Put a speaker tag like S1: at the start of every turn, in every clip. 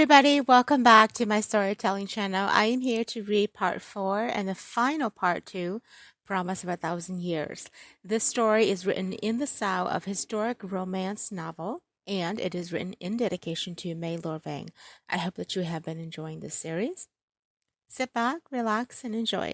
S1: everybody, welcome back to my storytelling channel. I am here to read part 4 and the final part 2, Promise of a Thousand Years. This story is written in the style of historic romance novel, and it is written in dedication to May Lorvang. I hope that you have been enjoying this series. Sit back, relax, and enjoy.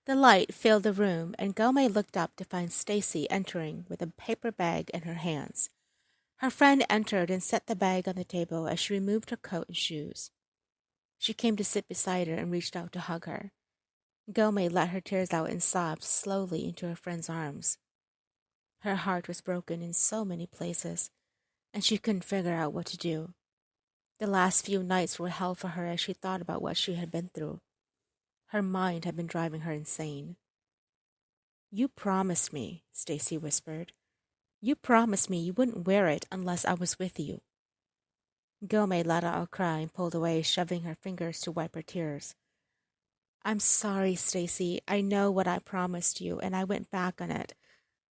S1: The light filled the room, and Gao May looked up to find Stacy entering with a paper bag in her hands. Her friend entered and set the bag on the table as she removed her coat and shoes. She came to sit beside her and reached out to hug her. Gao May let her tears out and sobbed slowly into her friend's arms. Her heart was broken in so many places, and she couldn't figure out what to do. The last few nights were hell for her as she thought about what she had been through. Her mind had been driving her insane. "You promised me," Stacy whispered. "You promised me you wouldn't wear it unless I was with you." Gao May let out a cry and pulled away, shoving her fingers to wipe her tears. "I'm sorry, Stacy. I know what I promised you, and I went back on it.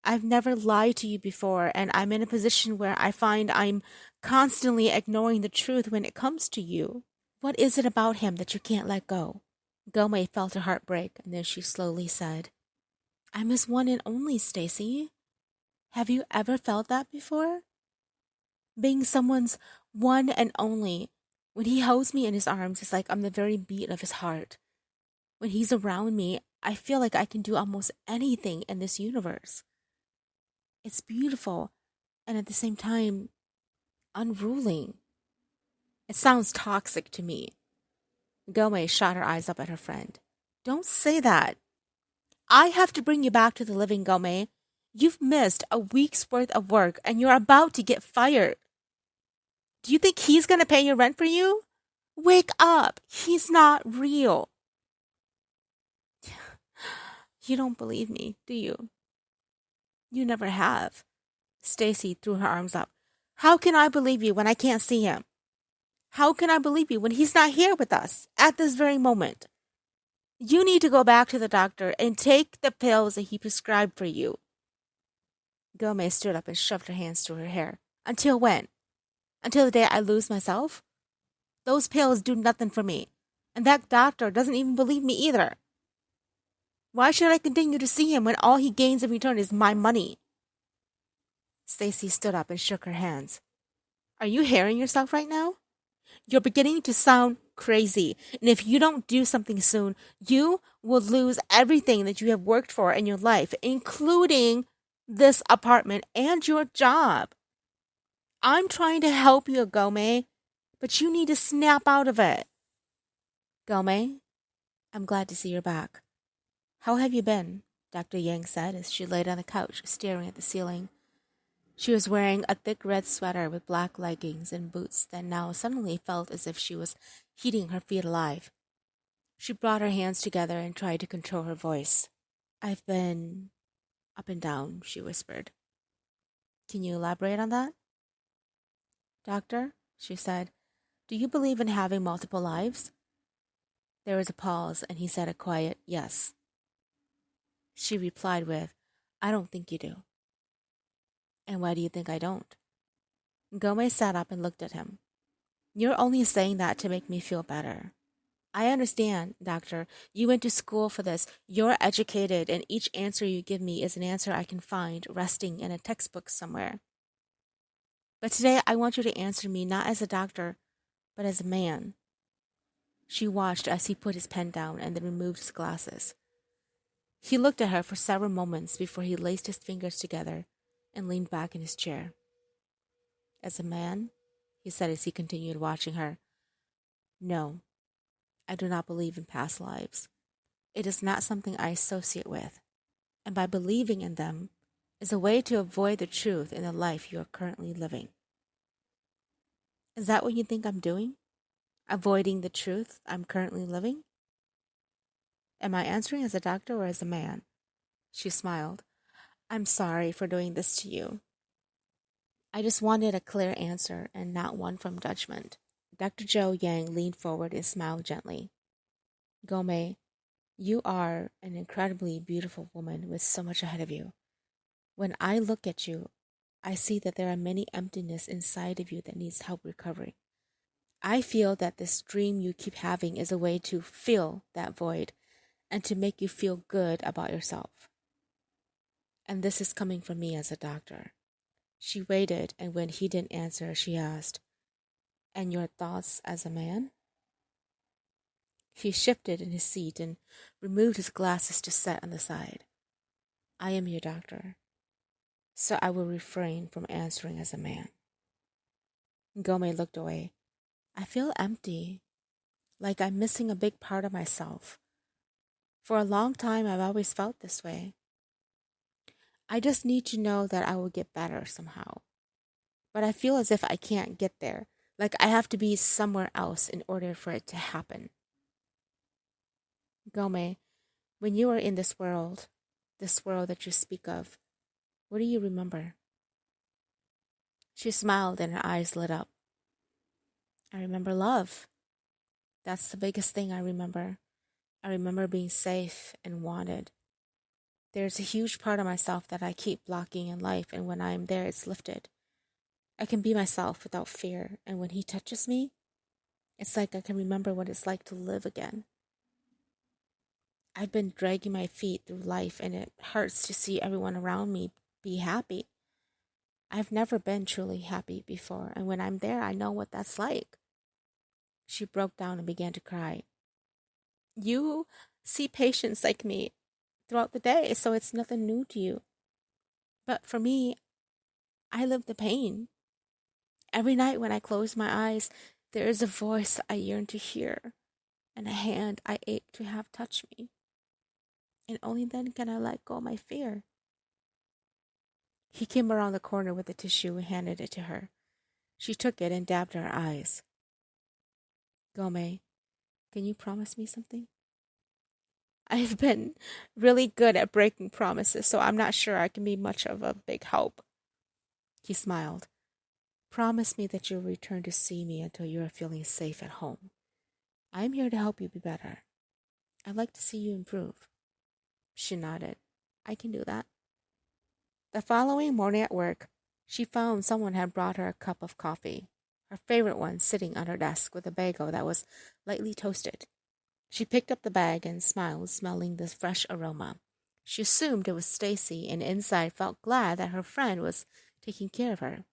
S1: I've never lied to you before, and I'm in a position where I find I'm constantly ignoring the truth when it comes to you. What is it about him that you can't let go?" Gao May felt her heart break, and then she slowly said, "I'm his one and only, Stacy. Have you ever felt that before? Being someone's one and only. When he holds me in his arms, it's like I'm the very beat of his heart. When he's around me, I feel like I can do almost anything in this universe. It's beautiful, and at the same time, unruling. It sounds toxic to me." Gao May shot her eyes up at her friend. "Don't say that. I have to bring you back to the living, Gao May. You've missed a week's worth of work, and you're about to get fired. Do you think he's going to pay your rent for you? Wake up. He's not real." "You don't believe me, do you?" "You never have." Stacy threw her arms up. "How can I believe you when I can't see him? How can I believe you when he's not here with us at this very moment? You need to go back to the doctor and take the pills that he prescribed for you." Gao May stood up and shoved her hands through her hair. "Until when? Until the day I lose myself? Those pills do nothing for me, and that doctor doesn't even believe me either. Why should I continue to see him when all he gains in return is my money?" Stacy stood up and shook her hands. "Are you hearing yourself right now? You're beginning to sound crazy, and if you don't do something soon, you will lose everything that you have worked for in your life, including this apartment and your job. I'm trying to help you, Gao May, but you need to snap out of it." "Gao May, I'm glad to see you're back. How have you been?" Dr. Yang said as she laid on the couch, staring at the ceiling. She was wearing a thick red sweater with black leggings and boots that now suddenly felt as if she was heating her feet alive. She brought her hands together and tried to control her voice. "I've been up and down," she whispered. "Can you elaborate on that?" "Doctor," she said, "do you believe in having multiple lives?" There was a pause, and he said a quiet yes. She replied with, "I don't think you do." "And why do you think I don't?" Gao May sat up and looked at him. "You're only saying that to make me feel better. I understand, doctor. You went to school for this. You're educated, and each answer you give me is an answer I can find resting in a textbook somewhere. But today I want you to answer me not as a doctor, but as a man." She watched as he put his pen down and then removed his glasses. He looked at her for several moments before he laced his fingers together and leaned back in his chair. "As a man," he said as he continued watching her, "no, I do not believe in past lives. It is not something I associate with, and by believing in them is a way to avoid the truth in the life you are currently living." "Is that what you think I'm doing? Avoiding the truth I'm currently living?" "Am I answering as a doctor or as a man?" She smiled. I'm sorry for doing this to you. I just wanted a clear answer and not one from judgment. Dr. Joe Yang leaned forward and smiled gently. Gao May, you are an incredibly beautiful woman with so much ahead of you. When I look at you, I see that there are many emptiness inside of you that needs help recovering. I feel that this dream you keep having is a way to fill that void and to make you feel good about yourself. And this is coming from me as a doctor. She waited, and when he didn't answer, she asked, and your thoughts as a man? He shifted in his seat and removed his glasses to set on the side. I am your doctor, so I will refrain from answering as a man. Gao May looked away. I feel empty, like I'm missing a big part of myself. For a long time, I've always felt this way. I just need to know that I will get better somehow. But I feel as if I can't get there, like I have to be somewhere else in order for it to happen. Gao May, when you are in this world that you speak of, what do you remember? She smiled and her eyes lit up. I remember love. That's the biggest thing I remember. I remember being safe and wanted. There's a huge part of myself that I keep blocking in life, and when I am there, it's lifted. I can be myself without fear, and when he touches me, it's like I can remember what it's like to live again. I've been dragging my feet through life, and it hurts to see everyone around me be happy. I've never been truly happy before, and when I'm there, I know what that's like. She broke down and began to cry. You see patients like me throughout the day, so it's nothing new to you. But for me, I live the pain. Every night when I close my eyes, there is a voice I yearn to hear, and a hand I ache to have touch me. And only then can I let go of my fear. He came around the corner with a tissue and handed it to her. She took it and dabbed her eyes. Gao May, can you promise me something? I've been really good at breaking promises, so I'm not sure I can be much of a big help. He smiled. Promise me that you'll return to see me until you are feeling safe at home. I'm here to help you be better. I'd like to see you improve. She nodded. I can do that. The following morning at work, she found someone had brought her a cup of coffee, her favorite one sitting on her desk with a bagel that was lightly toasted. She picked up the bag and smiled, smelling the fresh aroma. She assumed it was Stacy, and inside felt glad that her friend was taking care of her.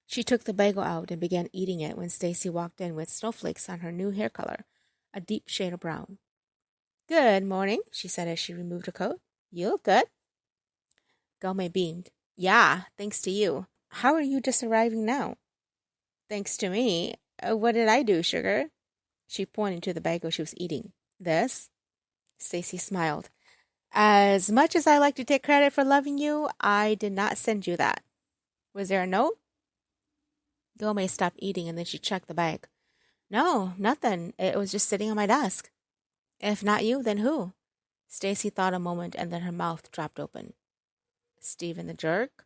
S1: She took the bagel out and began eating it when Stacy walked in with snowflakes on her new hair color, a deep shade of brown. Good morning, she said as she removed her coat. You look good. Gao May beamed. Yeah, thanks to you. How are you just arriving now? Thanks to me. What did I do, sugar? She pointed to the bagel she was eating. This? Stacy smiled. As much as I like to take credit for loving you, I did not send you that. Was there a note? Gao May stopped eating and then she checked the bag. No, nothing. It was just sitting on my desk. If not you, then who? Stacy thought a moment and then her mouth dropped open. Stephen the jerk?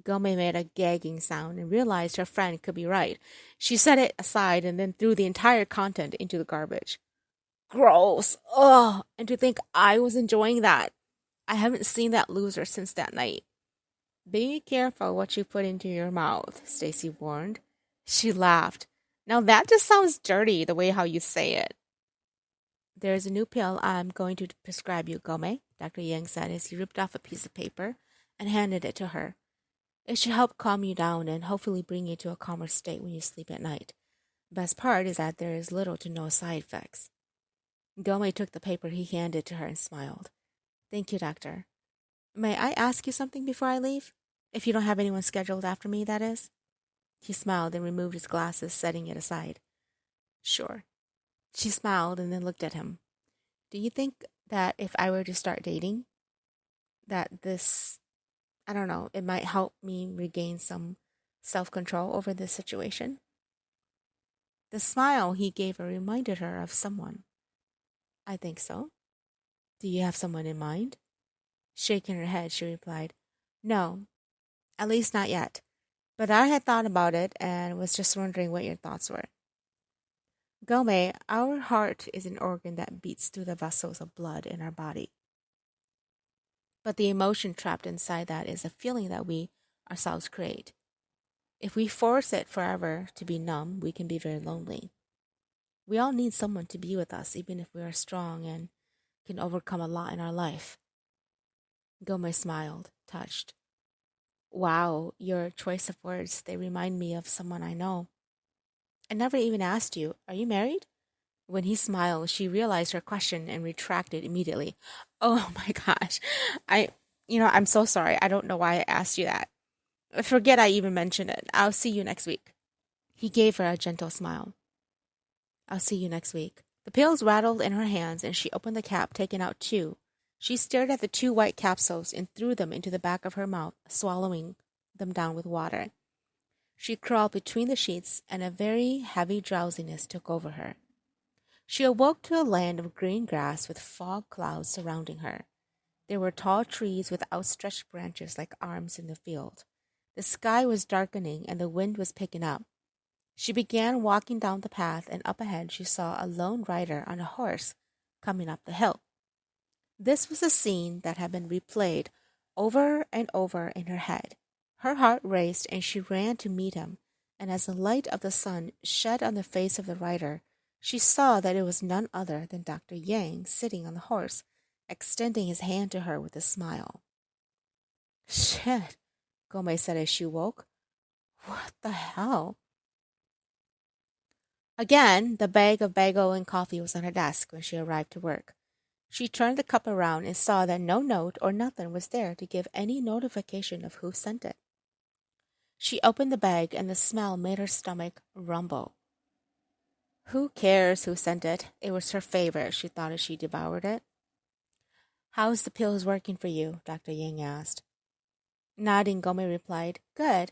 S1: Gao May made a gagging sound and realized her friend could be right. She set it aside and then threw the entire content into the garbage. Gross. Ugh. And to think I was enjoying that. I haven't seen that loser since that night. Be careful what you put into your mouth, Stacy warned. She laughed. Now that just sounds dirty, the way how you say it. There is a new pill I'm going to prescribe you, Gao May, Dr. Yang said as he ripped off a piece of paper and handed it to her. It should help calm you down and hopefully bring you to a calmer state when you sleep at night. The best part is that there is little to no side effects. Gao May took the paper he handed to her and smiled. Thank you, doctor. May I ask you something before I leave? If you don't have anyone scheduled after me, that is. He smiled and removed his glasses, setting it aside. Sure. She smiled and then looked at him. Do you think that if I were to start dating, that this, I don't know, it might help me regain some self-control over this situation? The smile he gave her reminded her of someone. I think so. Do you have someone in mind? Shaking her head, she replied, "No, at least not yet. But I had thought about it and was just wondering what your thoughts were. Gao May, our heart is an organ that beats through the vessels of blood in our body. But the emotion trapped inside that is a feeling that we ourselves create. If we force it forever to be numb, we can be very lonely. We all need someone to be with us, even if we are strong and can overcome a lot in our life." Gao May smiled, touched. "Wow, your choice of words, they remind me of someone I know. I never even asked you, are you married?" When he smiled, she realized her question and retracted immediately. "Oh my gosh. I'm so sorry. I don't know why I asked you that. Forget I even mentioned it. I'll see you next week." He gave her a gentle smile. "I'll see you next week." The pills rattled in her hands and she opened the cap, taking out two. She stared at the two white capsules and threw them into the back of her mouth, swallowing them down with water. She crawled between the sheets and a very heavy drowsiness took over her. She awoke to a land of green grass with fog clouds surrounding her. There were tall trees with outstretched branches like arms in the field. The sky was darkening and the wind was picking up. She began walking down the path, and up ahead she saw a lone rider on a horse coming up the hill. This was a scene that had been replayed over and over in her head. Her heart raced, and she ran to meet him, and as the light of the sun shed on the face of the rider, she saw that it was none other than Dr. Yang sitting on the horse, extending his hand to her with a smile. "Shit," Gao May said as she woke. "What the hell?" Again, the bag of bagel and coffee was on her desk when she arrived to work. She turned the cup around and saw that no note or nothing was there to give any notification of who sent it. She opened the bag and the smell made her stomach rumble. Who cares who sent it? It was her favorite, she thought as she devoured it. "How's the pills working for you?" Dr. Yang asked. Nodding, Gao May replied, "Good.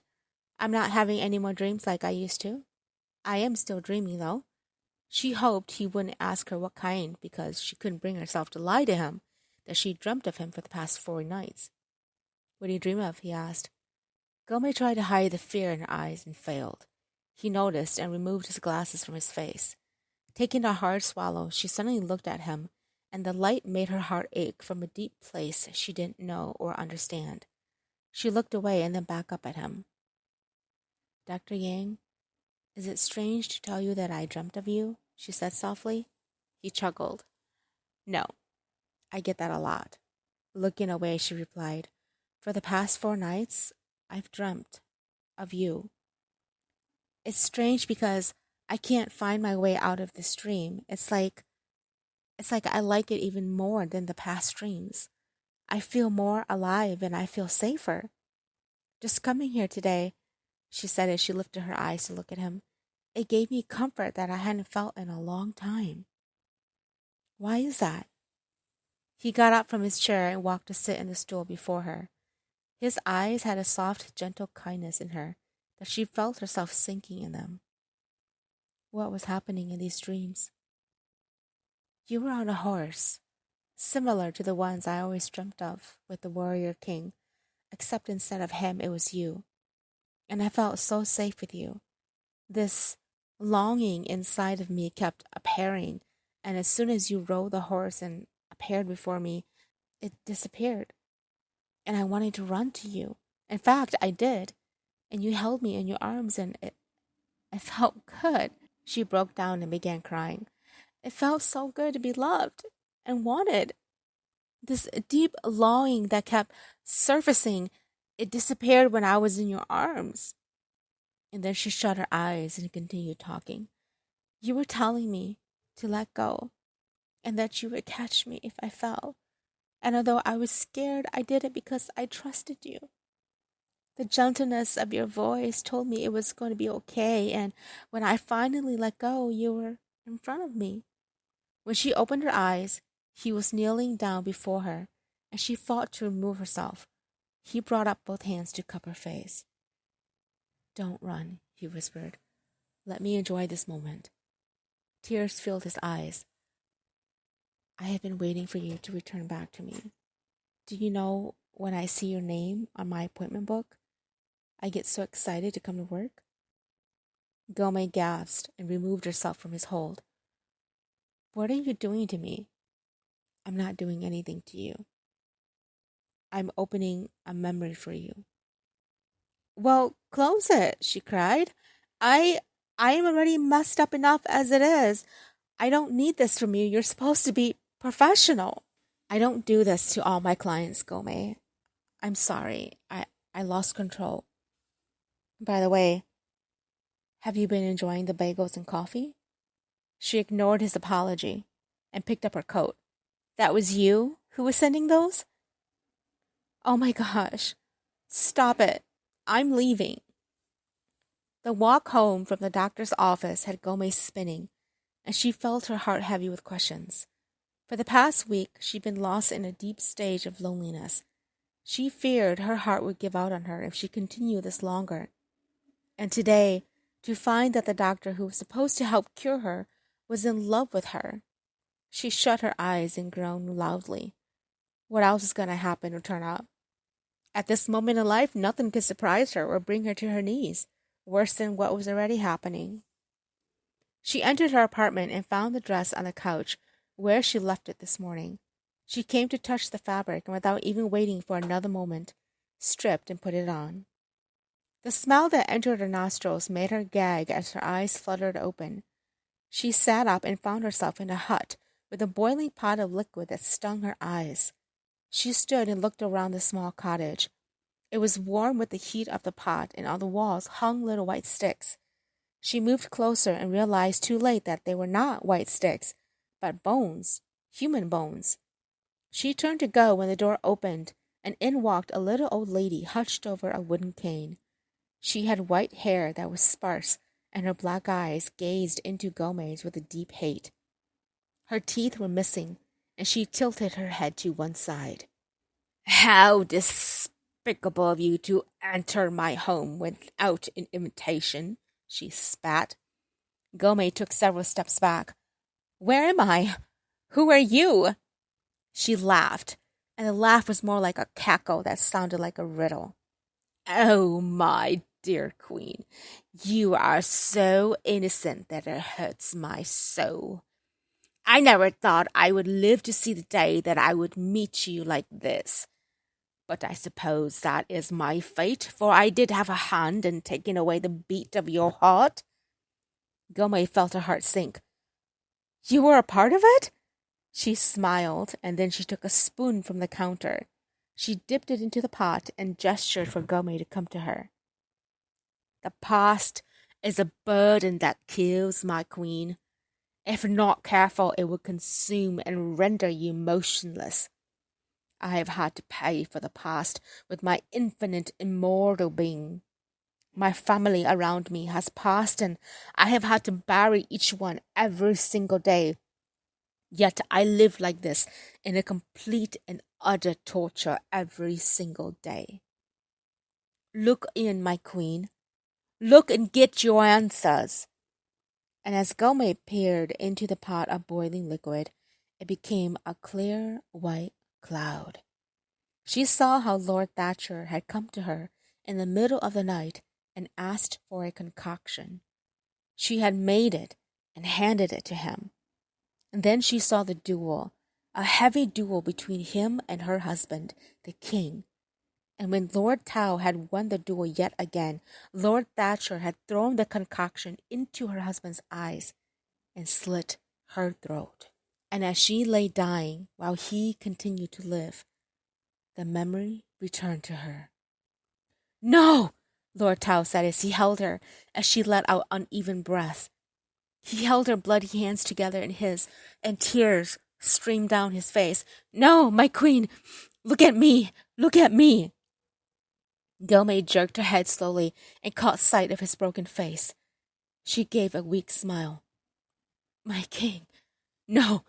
S1: I'm not having any more dreams like I used to. I am still dreaming, though." She hoped he wouldn't ask her what kind, because she couldn't bring herself to lie to him that she dreamt of him for the past 4 nights. "What do you dream of?" he asked. Gao May tried to hide the fear in her eyes and failed. He noticed and removed his glasses from his face. Taking a hard swallow, she suddenly looked at him, and the light made her heart ache from a deep place she didn't know or understand. She looked away and then back up at him. "Dr. Yang, is it strange to tell you that I dreamt of you?" she said softly. He chuckled. "No, I get that a lot." Looking away, she replied, "For the past 4 nights, I've dreamt of you. It's strange because I can't find my way out of this dream. It's like I like it even more than the past dreams. I feel more alive and I feel safer. Just coming here today," she said as she lifted her eyes to look at him, "it gave me comfort that I hadn't felt in a long time." "Why is that?" He got up from his chair and walked to sit in the stool before her. His eyes had a soft, gentle kindness in her that she felt herself sinking in them. "What was happening in these dreams?" "You were on a horse, similar to the ones I always dreamt of with the warrior king, except instead of him it was you. And I felt so safe with you. This longing inside of me kept appearing, and as soon as you rode the horse and appeared before me, it disappeared. And I wanted to run to you. In fact, I did. And you held me in your arms, and it felt good." She broke down and began crying. "It felt so good to be loved and wanted. This deep longing that kept surfacing, it disappeared when I was in your arms." And then she shut her eyes and continued talking. "You were telling me to let go and that you would catch me if I fell. And although I was scared, I did it because I trusted you. The gentleness of your voice told me it was going to be okay. And when I finally let go, you were in front of me." When she opened her eyes, he was kneeling down before her, and she fought to remove herself. He brought up both hands to cup her face. "Don't run," he whispered. "Let me enjoy this moment." Tears filled his eyes. "I have been waiting for you to return back to me." Do you know when I see your name on my appointment book, I get so excited to come to work? Gao May gasped and removed herself from his hold. What are you doing to me? I'm not doing anything to you. I'm opening a memory for you. Well, close it, she cried. I I am already messed up enough as it is. I don't need this from you. You're supposed to be professional. I don't do this to all my clients, Gao May. I'm sorry. I lost control. By the way, have you been enjoying the bagels and coffee? She ignored his apology and picked up her coat. That was you who was sending those? Oh my gosh. Stop it. I'm leaving. The walk home from the doctor's office had Gao May spinning, and she felt her heart heavy with questions. For the past week, she'd been lost in a deep stage of loneliness. She feared her heart would give out on her if she continued this longer. And today, to find that the doctor who was supposed to help cure her was in love with her. She shut her eyes and groaned loudly. What else is going to happen or turn up? At this moment in life, nothing could surprise her or bring her to her knees, worse than what was already happening. She entered her apartment and found the dress on the couch where she left it this morning. She came to touch the fabric and without even waiting for another moment, stripped and put it on. The smell that entered her nostrils made her gag as her eyes fluttered open. She sat up and found herself in a hut with a boiling pot of liquid that stung her eyes. She stood and looked around the small cottage. It was warm with the heat of the pot, and on the walls hung little white sticks. She moved closer and realized too late that they were not white sticks, but bones, human bones. She turned to go when the door opened, and in walked a little old lady hunched over a wooden cane. She had white hair that was sparse, and her black eyes gazed into Gao May's with a deep hate. Her teeth were missing, and she tilted her head to one side. How despicable of you to enter my home without an invitation, she spat. Gao May took several steps back. Where am I? Who are you? She laughed, and the laugh was more like a cackle that sounded like a riddle. Oh, my dear queen, you are so innocent that it hurts my soul. I never thought I would live to see the day that I would meet you like this. But I suppose that is my fate, for I did have a hand in taking away the beat of your heart. Gao May felt her heart sink. You were a part of it? She smiled, and then she took a spoon from the counter. She dipped it into the pot and gestured for Gao May to come to her. The past is a burden that kills, my queen. If not careful, it will consume and render you motionless. I have had to pay for the past with my infinite immortal being. My family around me has passed, and I have had to bury each one every single day. Yet I live like this in a complete and utter torture every single day. Look in, my queen. Look and get your answers. And as Gao May peered into the pot of boiling liquid, it became a clear white cloud. She saw how Lord Thatcher had come to her in the middle of the night and asked for a concoction. She had made it and handed it to him. And then she saw the duel, a heavy duel between him and her husband, the king. And when Lord Tao had won the duel yet again, Lord Thatcher had thrown the concoction into her husband's eyes and slit her throat. And as she lay dying while he continued to live, the memory returned to her. No, Lord Tao said as he held her, as she let out uneven breaths. He held her bloody hands together in his, and tears streamed down his face. No, my queen, look at me, look at me. Gao May jerked her head slowly and caught sight of his broken face. She gave a weak smile. My king, no,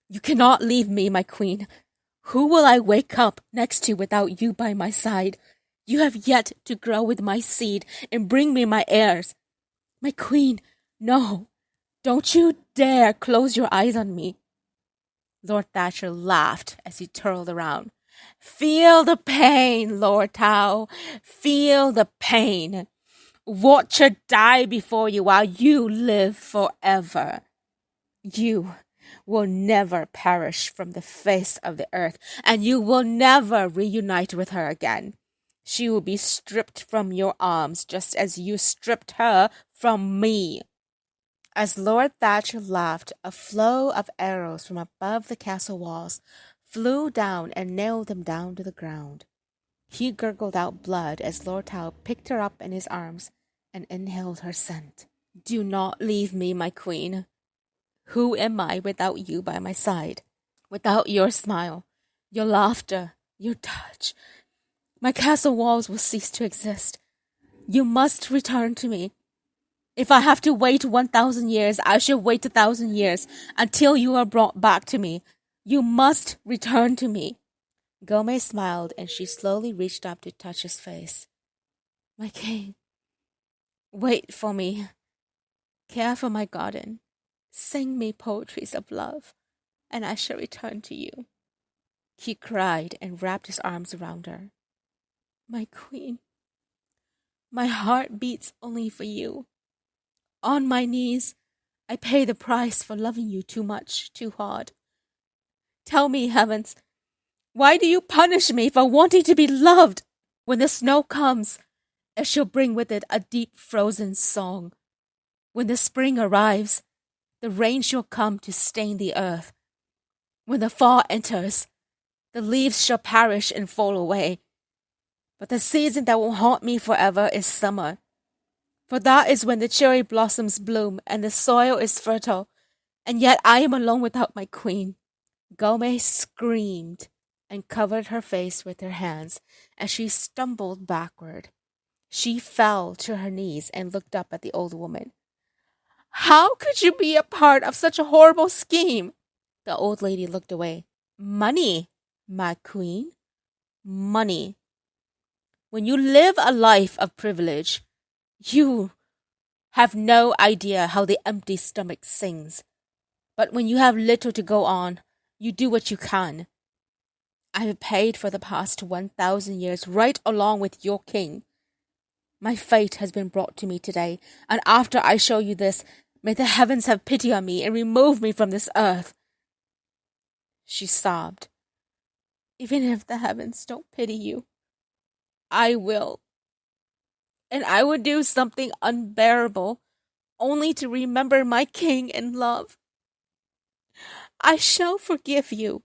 S1: you cannot leave me, my queen. Who will I wake up next to without you by my side? You have yet to grow with my seed and bring me my heirs. My queen, no, don't you dare close your eyes on me. Lord Thatcher laughed as he twirled around. Feel the pain, Lord Tao. Feel the pain. Watch her die before you while you live forever. You will never perish from the face of the earth, and you will never reunite with her again. She will be stripped from your arms, just as you stripped her from me. As Lord Thatcher laughed, a flow of arrows from above the castle walls flew down and nailed them down to the ground. He gurgled out blood as Lord Tao picked her up in his arms and inhaled her scent. Do not leave me, my queen. Who am I without you by my side? Without your smile, your laughter, your touch, my castle walls will cease to exist. You must return to me. If I have to wait 1,000 years, I shall wait 1,000 years until you are brought back to me. You must return to me. Gao May smiled, and she slowly reached up to touch his face. My king, wait for me. Care for my garden. Sing me poetries of love, and I shall return to you. He cried and wrapped his arms around her. My queen, my heart beats only for you. On my knees, I pay the price for loving you too much, too hard. Tell me, heavens, why do you punish me for wanting to be loved? When the snow comes, it shall bring with it a deep frozen song. When the spring arrives, the rain shall come to stain the earth. When the fall enters, the leaves shall perish and fall away. But the season that will haunt me forever is summer. For that is when the cherry blossoms bloom and the soil is fertile, and yet I am alone without my queen. Gao May screamed and covered her face with her hands as she stumbled backward. She fell to her knees and looked up at the old woman. How could you be a part of such a horrible scheme? The old lady looked away. Money, my queen. Money. When you live a life of privilege, you have no idea how the empty stomach sings. But when you have little to go on, you do what you can. I have paid for the past 1,000 years right along with your king. My fate has been brought to me today, and after I show you this, may the heavens have pity on me and remove me from this earth. She sobbed. Even if the heavens don't pity you, I will. And I would do something unbearable, only to remember my king and love. I shall forgive you.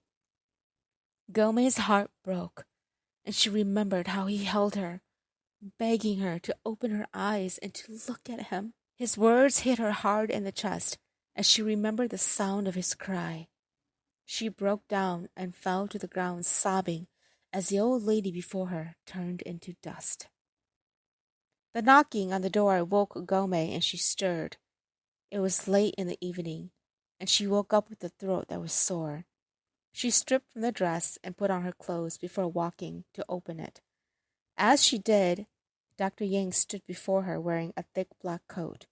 S1: Gao May's heart broke, and she remembered how he held her, begging her to open her eyes and to look at him. His words hit her hard in the chest as she remembered the sound of his cry. She broke down and fell to the ground sobbing as the old lady before her turned into dust. The knocking on the door woke Gao May, and she stirred. It was late in the evening, and she woke up with a throat that was sore. She stripped from the dress and put on her clothes before walking to open it. As she did, Dr. Yang stood before her wearing a thick black coat.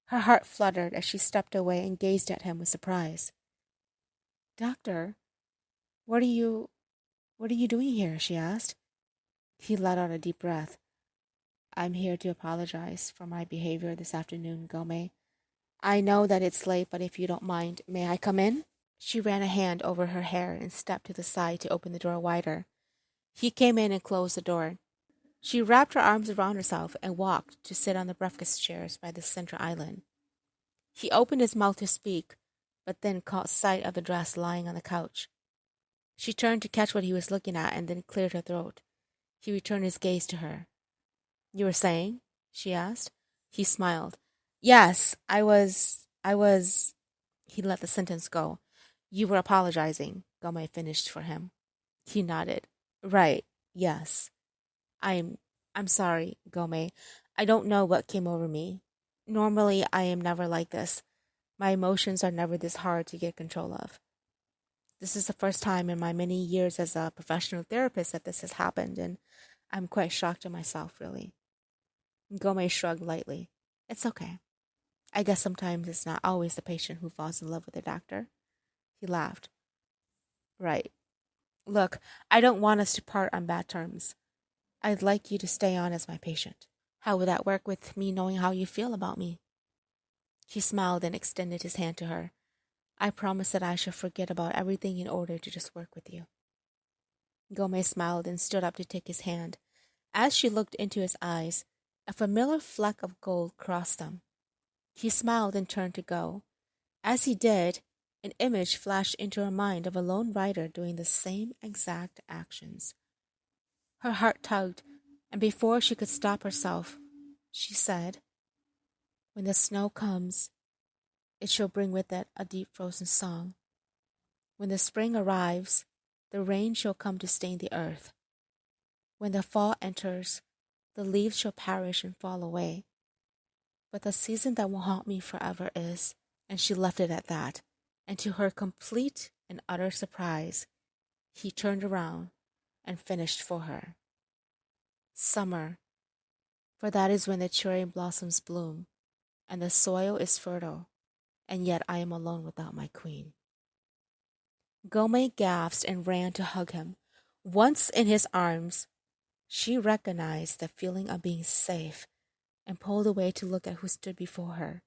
S1: Her heart fluttered as she stepped away and gazed at him with surprise. Doctor, what are you doing here? She asked. He let out a deep breath. I'm here to apologize for my behavior this afternoon, Gao May. I know that it's late, but if you don't mind, may I come in? She ran a hand over her hair and stepped to the side to open the door wider. He came in and closed the door. She wrapped her arms around herself and walked to sit on the breakfast chairs by the center island. He opened his mouth to speak, but then caught sight of the dress lying on the couch. She turned to catch what he was looking at and then cleared her throat. He returned his gaze to her. You were saying? She asked. He smiled. Yes, I was... He let the sentence go. You were apologizing, Gao May finished for him. He nodded. Right, yes. I'm sorry, Gao May. I don't know what came over me. Normally, I am never like this. My emotions are never this hard to get control of. This is the first time in my many years as a professional therapist that this has happened, and I'm quite shocked at myself, really. Gao May shrugged lightly. It's okay. I guess sometimes it's not always the patient who falls in love with the doctor. He laughed. Right. Look, I don't want us to part on bad terms. I'd like you to stay on as my patient. How would that work with me knowing how you feel about me? He smiled and extended his hand to her. I promise that I shall forget about everything in order to just work with you. Gao May smiled and stood up to take his hand. As she looked into his eyes, a familiar fleck of gold crossed them. He smiled and turned to go. As he did, an image flashed into her mind of a lone rider doing the same exact actions. Her heart tugged, and before she could stop herself, she said, "When the snow comes, it shall bring with it a deep frozen song. When the spring arrives, the rain shall come to stain the earth. When the fall enters, the leaves shall perish and fall away. But the season that will haunt me forever is," and she left it at that. And to her complete and utter surprise, he turned around and finished for her. Summer, for that is when the cherry blossoms bloom, and the soil is fertile, and yet I am alone without my queen. Gao May gasped and ran to hug him. Once in his arms, she recognized the feeling of being safe and pulled away to look at who stood before her.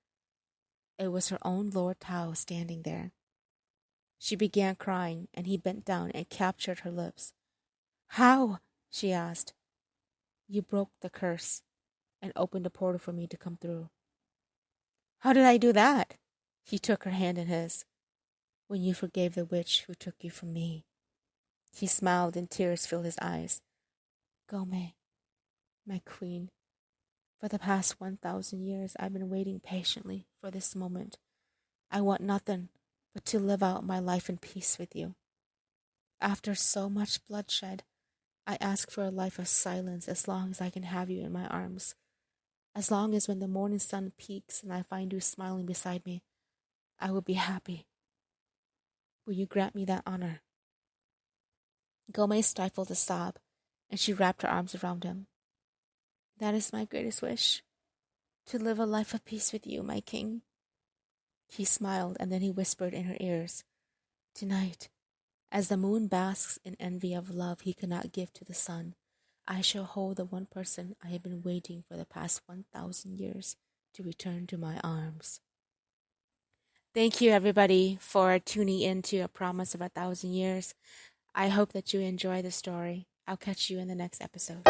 S1: It was her own Lord Tao standing there. She began crying, and he bent down and captured her lips. "How?" she asked. "You broke the curse and opened a portal for me to come through." "How did I do that?" He took her hand in his. "When you forgave the witch who took you from me." He smiled and tears filled his eyes. "Gao May, my queen, for the past 1,000 years I've been waiting patiently for this moment. I want nothing but to live out my life in peace with you. After so much bloodshed, I ask for a life of silence as long as I can have you in my arms. As long as when the morning sun peaks and I find you smiling beside me, I will be happy. Will you grant me that honor?" Gao May stifled a sob, and she wrapped her arms around him. "That is my greatest wish, to live a life of peace with you, my king." He smiled, and then he whispered in her ears, "Tonight, as the moon basks in envy of love he could not give to the sun, I shall hold the one person I have been waiting for the past 1,000 years to return to my arms." Thank you, everybody, for tuning in to A Promise of 1,000 Years. I hope that you enjoy the story. I'll catch you in the next episode.